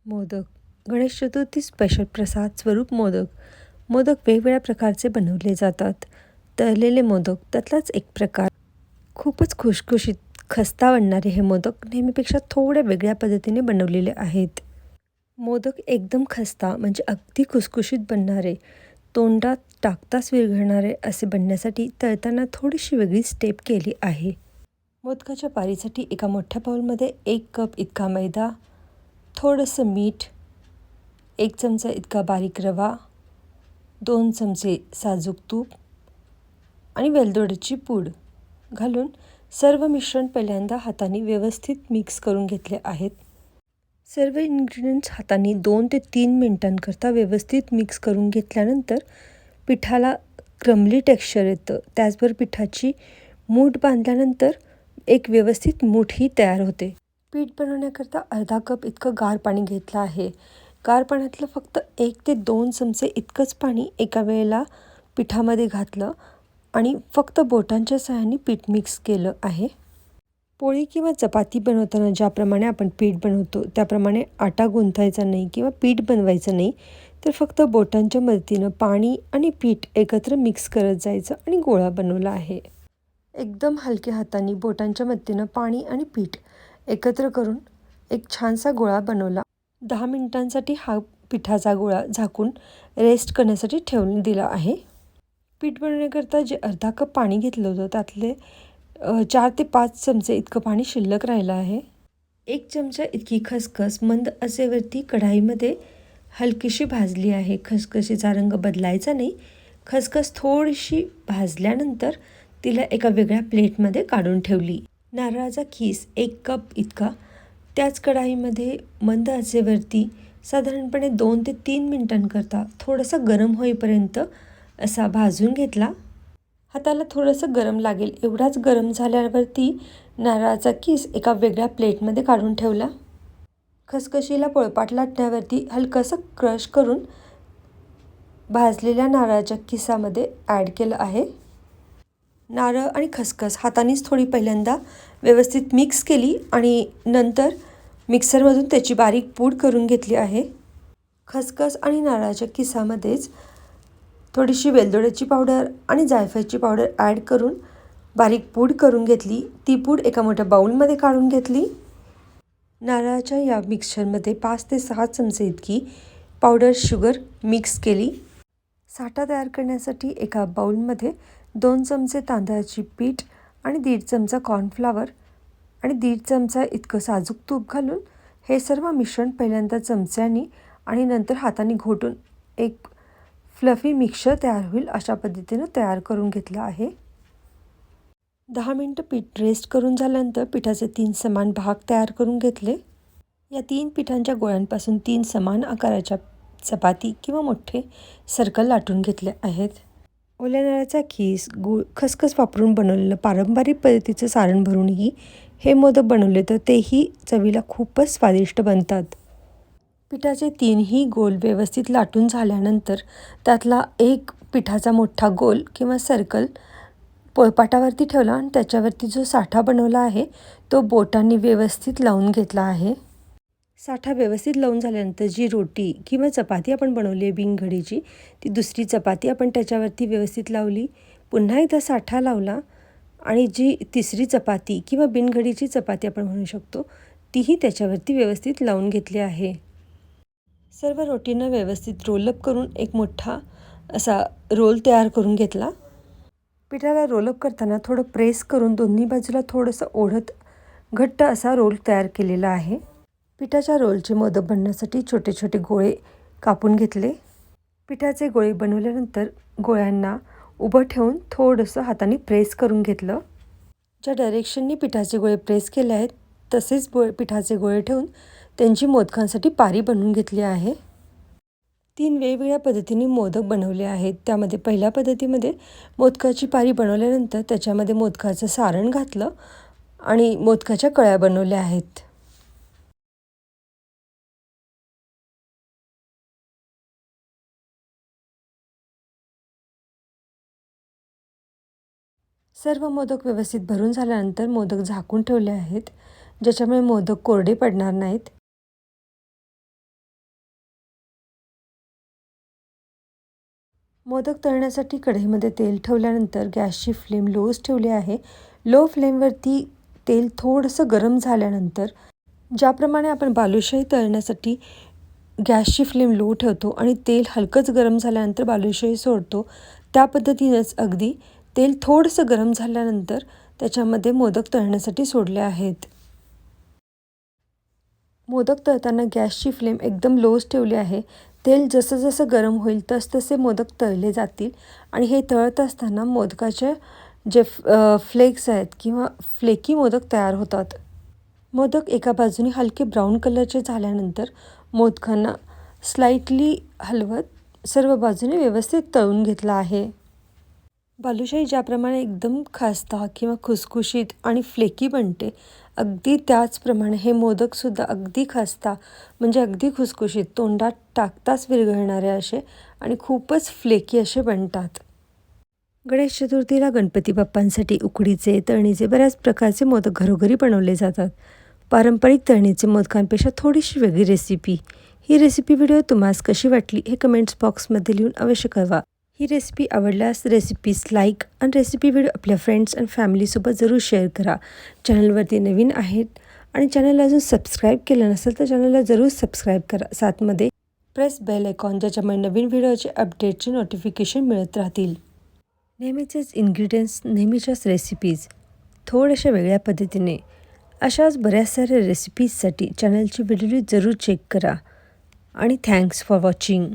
Modak. Ganesh Chaturthi special प्रसाद स्वरूप मोदक. मोदक वेगवेगळ्या प्रकारचे बनवले जातात. तळलेले मोदक त्यातलाच एक प्रकार. खूपच खुशखुशीत खस्ता बनणारे हे मोदक नेहमीपेक्षा थोड्या वेगळ्या पद्धतीने बनवलेले आहेत. मोदक एकदम खस्ता म्हणजे अगदी खुसखुशीत बनणारे, तोंडात टाकताच विरघळणारे असे बनण्यासाठी तळताना थोडीशी वेगळी स्टेप केली आहे. मोदकाच्या पारीसाठी एका मोठ्या बाउलमध्ये 1 कप इतका मैदा, थोडंसं मीठ, 1 चमचा इतका बारीक रवा, 2 चमचे साजूक तूप आणि वेलदोड्याची पूड घालून सर्व मिश्रण पहिल्यांदा हाताने व्यवस्थित मिक्स करून घेतले आहेत. सर्व इन्ग्रेडियंट्स हाताने 2 ते 3 मिनिटांकरता व्यवस्थित मिक्स करून घेतल्यानंतर पिठाला क्रमली टेक्स्चर येतं. त्याचबरोबर पिठाची मूठ बांधल्यानंतर एक व्यवस्थित मूठही तयार होते. पीठ बनवण्याकरता अर्धा कप इतकं गार पाणी घेतलं आहे. गार पाण्यातलं फक्त 1 ते 2 चमचे इतकंच पाणी एका वेळेला पिठामध्ये घातलं आणि फक्त बोटांच्या सहाय्याने पीठ मिक्स केलं आहे. पोळी किंवा चपाती बनवताना ज्याप्रमाणे आपण पीठ बनवतो त्याप्रमाणे आटा गुंथायचा नाही किंवा पीठ बनवायचं नाही, तर फक्त बोटांच्या मदतीनं पाणी आणि पीठ एकत्र मिक्स करत जायचं आणि गोळा बनवला आहे. एकदम हलक्या हाताने बोटांच्या मदतीनं पाणी आणि पीठ एकत्र करून एक छानसा गोळा बनवला. 10 मिनिटांसाठी हा पिठाचा गोळा झाकून रेस्ट करण्यासाठी ठेवून दिला आहे. पीठ बनवण्याकरता जे अर्धा कप पाणी घेतलं होतं त्यातले 4 ते 5 चमचे इतकं पाणी शिल्लक राहिलं आहे. 1 चमचा इतकी खसखस मंद आचेवरती कढाईमध्ये हलकीशी भाजली आहे. खसखशीचा रंग बदलायचा नाही. खसखस थोडीशी भाजल्यानंतर तिला एका वेगळ्या प्लेटमध्ये काढून ठेवली. नारळाचा खीस 1 कप इतका त्याच कढाईमध्ये मंद आचेवरती साधारणपणे 2 ते 3 मिनिटांकरता थोडासा गरम होईपर्यंत असा भाजून घेतला. हाताला थोडंसं गरम लागेल एवढाच गरम झाल्यावरती नारळाचा खीस एका वेगळ्या प्लेटमध्ये काढून ठेवला. खसखशीला पोळपाट लाटण्यावरती हलकंसं क्रश करून भाजलेल्या नारळाच्या खिसामध्ये ॲड केलं आहे. नारळ आणि खसखस हातानेच थोडी पहिल्यांदा व्यवस्थित मिक्स केली आणि नंतर मिक्सरमधून त्याची बारीक पूड करून घेतली आहे. खसखस आणि नारळाच्या खिसामध्येच थोडीशी वेलदोड्याची पावडर आणि जायफळाची पावडर ॲड करून बारीक पूड करून घेतली. ती पूड एका मोठ्या बाउलमध्ये काढून घेतली. नारळाच्या या मिक्सचरमध्ये 5 ते 6 चमचे इतकी पावडर शुगर मिक्स केली. साठा तयार करण्यासाठी एका बाउलमध्ये 2 चमचे तांदळाची पीठ आणि 1.5 चमचा कॉर्नफ्लॉवर आणि 1.5 चमचा इतकं साजूक तूप घालून हे सर्व मिश्रण पहिल्यांदा चमच्याने आणि नंतर हाताने घोटून एक फ्लफी मिक्सचर तयार होईल अशा पद्धतीनं तयार करून घेतलं आहे. 10 मिनिटं पीठ रेस्ट करून झाल्यानंतर पिठाचे 3 समान भाग तयार करून घेतले. या 3 पिठांच्या गोळ्यांपासून 3 समान आकाराच्या चपाती किंवा मोठे सर्कल लाटून घेतले आहेत. ओल्या नारळाचा खीस, गूळ, खसखस वापरून बनवलेलं पारंपरिक पद्धतीचं सारण भरूनही हे मोदक बनवले तर तेही चवीला खूपच स्वादिष्ट बनतात. पिठाचे 3ही गोल व्यवस्थित लाटून झाल्यानंतर त्यातला एक पिठाचा मोठा गोल किंवा सर्कल पोळपाटावरती ठेवला आणि त्याच्यावरती जो साठा बनवला आहे तो बोटांनी व्यवस्थित लावून घेतला आहे. साठा व्यवस्थित लावून झाल्यानंतर जी रोटी किंवा चपाती आपण बनवली आहे बिनघडीची, ती दुसरी चपाती आपण त्याच्यावरती व्यवस्थित लावली. पुन्हा एकदा साठा लावला आणि जी तिसरी चपाती किंवा बिनघडीची चपाती आपण म्हणू शकतो तीही त्याच्यावरती व्यवस्थित लावून घेतली आहे. सर्व रोटींना व्यवस्थित रोलअप करून एक मोठा असा रोल तयार करून घेतला. पिठाला रोलअप करताना थोडं प्रेस करून दोन्ही बाजूला थोडंसं ओढत घट्ट असा रोल तयार केलेला आहे. पिठाच्या रोलचे मोदक बनवण्यासाठी छोटे छोटे गोळे कापून घेतले. पिठाचे गोळे बनवल्यानंतर गोळ्यांना उभं ठेवून थोडंसं हाताने प्रेस करून घेतलं. ज्या डायरेक्शननी पिठाचे गोळे प्रेस केले आहेत तसेच पिठाचे गोळे ठेवून त्यांची मोदकांसाठी पारी बनवून घेतली आहे. 3 वेगवेगळ्या पद्धतीने मोदक बनवले आहेत. त्यामध्ये पहिल्या पद्धतीमध्ये मोदकाची पारी बनवल्यानंतर त्याच्यामध्ये मोदकाचं सारण घातलं आणि मोदकाच्या कळ्या बनवल्या आहेत. सर्व मोदक व्यवस्थित भरून झाल्यानंतर मोदक झाकून ठेवले आहेत, ज्याच्यामुळे मोदक कोरडे पडणार नाहीत. मोदक तळण्यासाठी कढईमध्ये तेल ठेवल्यानंतर गॅसची फ्लेम लोच ठेवली आहे. लो फ्लेमवरती तेल थोडंसं गरम झाल्यानंतर ज्याप्रमाणे आपण बालुशाही तळण्यासाठी गॅसची फ्लेम लो ठेवतो आणि तेल हलकंच गरम झाल्यानंतर बालुशाही सोडतो, त्या पद्धतीनंच अगदी तेल थोडंसं गरम झाल्यानंतर त्याच्यामध्ये मोदक तळण्यासाठी सोडले आहेत. मोदक तळताना गॅसची फ्लेम एकदम लोच ठेवली आहे. तेल जसं जसं गरम होईल तसतसे मोदक तळले जातील आणि हे तळत असताना मोदकाचे जे फ्लेक्स आहेत किंवा फ्लेकी मोदक तयार होतात. मोदक एका बाजूने हलके ब्राऊन कलरचे झाल्यानंतर मोदकांना स्लाइटली हलवत सर्व बाजूने व्यवस्थित तळून घेतला आहे. बालुशाही ज्याप्रमाणे एकदम खस्ता किंवा खुसखुशीत आणि फ्लेकी बनते, अगदी त्याचप्रमाणे हे मोदकसुद्धा अगदी खस्ता म्हणजे अगदी खुसखुशीत, तोंडात टाकताच विरघळणारे असे आणि खूपच फ्लेकी असे बनतात. गणेश चतुर्थीला गणपती बाप्पांसाठी उकडीचे, तळणीचे बऱ्याच प्रकारचे मोदक घरोघरी बनवले जातात. पारंपरिक तळणीचे मोदकांपेक्षा थोडीशी वेगळी रेसिपी. ही रेसिपी व्हिडिओ तुम्हाला कशी वाटली हे कमेंट्स बॉक्समध्ये लिहून अवश्य कळवा. ही रेसिपी आवडल्यास रेसिपीज लाईक आणि रेसिपी व्हिडिओ आपल्या फ्रेंड्स आणि फॅमिलीसोबत जरूर शेअर करा. चॅनलवरती नवीन आहेत आणि चॅनलला अजून सबस्क्राईब केलं नसेल तर चॅनलला जरूर सबस्क्राईब करा. साथमध्ये प्रेस बेल आयकॉन, ज्याच्यामुळे नवीन व्हिडिओचे अपडेटचे नोटिफिकेशन मिळत राहतील. नेहमीचेच इन्ग्रेडियंट्स, नेहमीच्याच रेसिपीज थोड्याशा वेगळ्या पद्धतीने, अशाच बऱ्याच साऱ्या रेसिपीजसाठी चॅनलची व्हिडिओ जरूर चेक करा आणि थँक्स फॉर वॉचिंग.